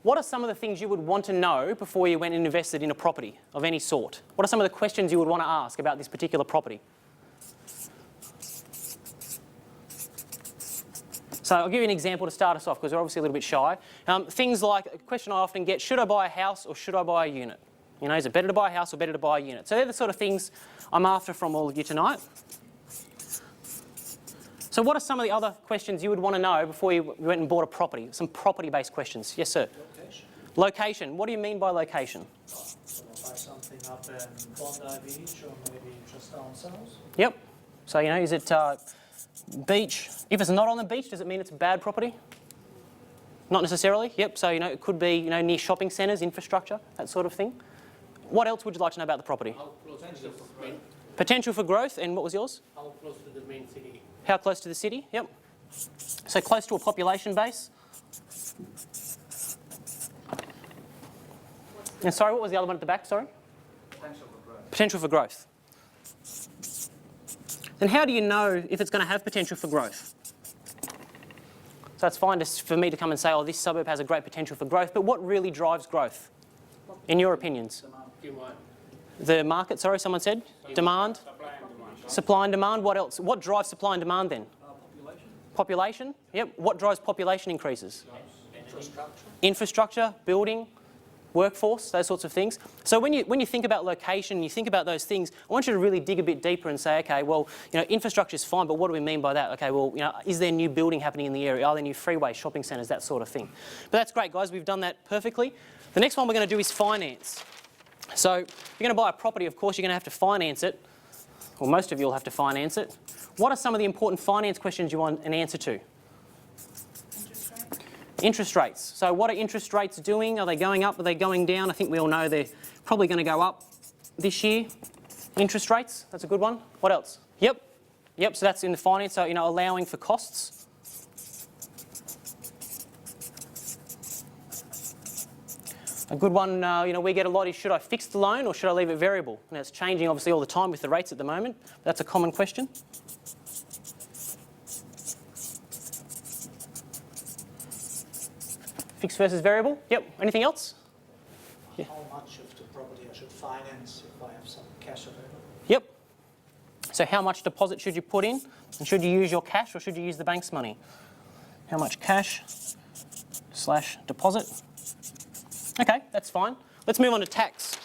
what are some of the things you would want to know before you went and invested in a property of any sort? What are some of the questions you would want to ask about this particular property? So I'll give you an example to start us off because we're obviously a little bit shy. Things like, a question I often get, should I buy a house or should I buy a unit? You know, is it better to buy a house or better to buy a unit? So they're the sort of things I'm after from all of you tonight. So what are some of the other questions you would want to know before you went and bought a property? Some property-based questions. Yes, sir? Location. Location. What do you mean by location? So I'll buy something up in Bondi Beach or maybe just down south. Yep. So, you know, is it beach? If it's not on the beach, does it mean it's a bad property? Not necessarily. Yep. So, you know, it could be, you know, near shopping centres, infrastructure, that sort of thing. What else would you like to know about the property? How close to the main? Potential for growth. And what was yours? How close to the main city? How close to the city? Yep. So close to a population base. And sorry, what was the other one at the back? Sorry? Potential for growth. Potential for growth. Then how do you know if it's going to have potential for growth? So it's fine for me to come and say, oh, this suburb has a great potential for growth, but what really drives growth, in your opinions? Demand. The market, sorry, someone said? Demand? Supply and demand. Supply and demand. What else? What drives supply and demand then? Population. Population? Yep. What drives population increases? Infrastructure. Infrastructure, building, workforce, those sorts of things. So when you think about location, you think about those things, I want you to really dig a bit deeper and say, okay, well, you know, infrastructure is fine, but what do we mean by that? Okay, well, you know, is there new building happening in the area? Are there new freeways, shopping centres, that sort of thing? But that's great, guys. We've done that perfectly. The next one we're going to do is finance. So if you're going to buy a property, of course, you're going to have to finance it, or most of you will have to finance it. What are some of the important finance questions you want an answer to? Interest rates. So what are interest rates doing? Are they going up? Are they going down? I think we all know they're probably going to go up this year. Interest rates, that's a good one. What else? Yep. Yep, so that's in the finance, so, you know, allowing for costs. A good one, you know, we get a lot is, should I fix the loan or should I leave it variable? Now, it's changing obviously all the time with the rates at the moment. That's a common question. Fixed versus variable. Yep. Anything else? Yeah. How much of the property I should finance if I have some cash available? Yep. So how much deposit should you put in? And should you use your cash or should you use the bank's money? How much cash / deposit? Okay, that's fine. Let's move on to tax.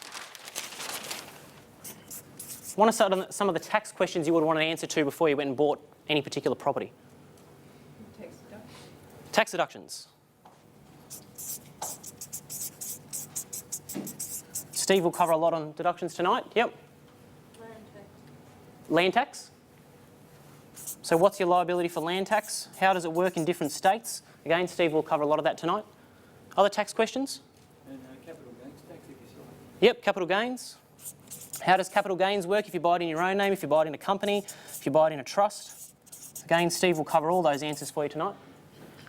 I want to start on some of the tax questions you would want an answer to before you went and bought any particular property. Tax deductions. Tax deductions. Steve will cover a lot on deductions tonight. Yep. Land tax. Land tax. So what's your liability for land tax? How does it work in different states? Again, Steve will cover a lot of that tonight. Other tax questions? And capital gains tax if you sell it. Yep, capital gains. How does capital gains work if you buy it in your own name, if you buy it in a company, if you buy it in a trust? Again, Steve will cover all those answers for you tonight.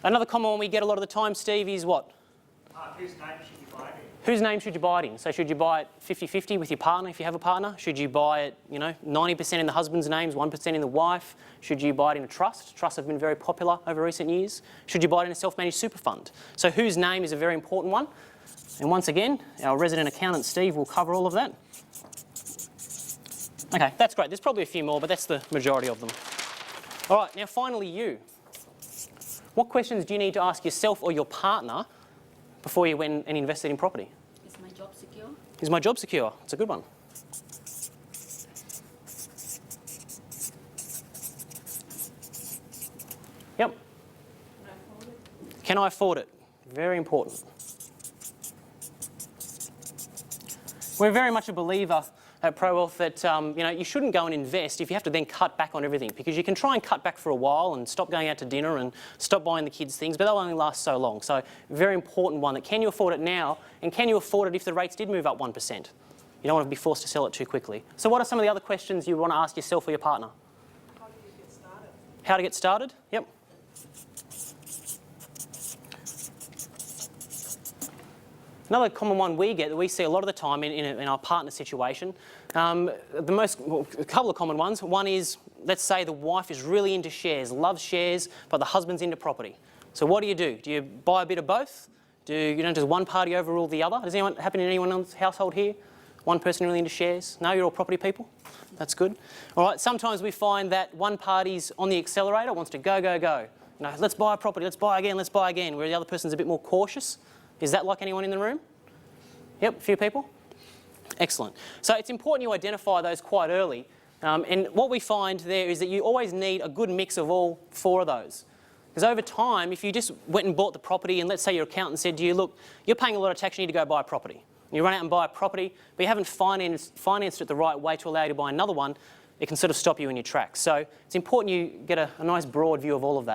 Another common one we get a lot of the time, Steve, is what? Whose name should you buy it in? Whose name should you buy it in? So should you buy it 50-50 with your partner if you have a partner? Should you buy it, you know, 90% in the husband's names, 1% in the wife? Should you buy it in a trust? Trusts have been very popular over recent years. Should you buy it in a self-managed super fund? So whose name is a very important one. And once again, our resident accountant, Steve, will cover all of that. Okay, that's great. There's probably a few more, but that's the majority of them. All right, now finally you. What questions do you need to ask yourself or your partner before you went and invested in property? Is my job secure? Is my job secure? It's a good one. Yep. Can I afford it? Can I afford it? Very important. We're very much a believer at Prowealth that you know, you shouldn't go and invest if you have to then cut back on everything, because you can try and cut back for a while and stop going out to dinner and stop buying the kids things, but they'll only last so long. So very important one, that can you afford it now, and can you afford it if the rates did move up 1%? You don't want to be forced to sell it too quickly. So what are some of the other questions you want to ask yourself or your partner? How do you get started? How to get started? Yep. Another common one we get, that we see a lot of the time in our partner situation, a couple of common ones. One is, let's say the wife is really into shares, loves shares, but the husband's into property. So what do? Do you buy a bit of both? Does one party overrule the other? Does anyone happen in anyone else's household here? One person really into shares? No, you're all property people? That's good. All right, sometimes we find that one party's on the accelerator, wants to go, go, go. Let's buy a property, let's buy again, where the other person's a bit more cautious. Is that like anyone in the room? Yep, a few people? Excellent. So it's important you identify those quite early. And what we find there is that you always need a good mix of all 4 of those. Because over time, if you just went and bought the property and let's say your accountant said to you, look, you're paying a lot of tax, you need to go buy a property. And you run out and buy a property, but you haven't financed it the right way to allow you to buy another one, it can sort of stop you in your tracks. So it's important you get a nice broad view of all of that.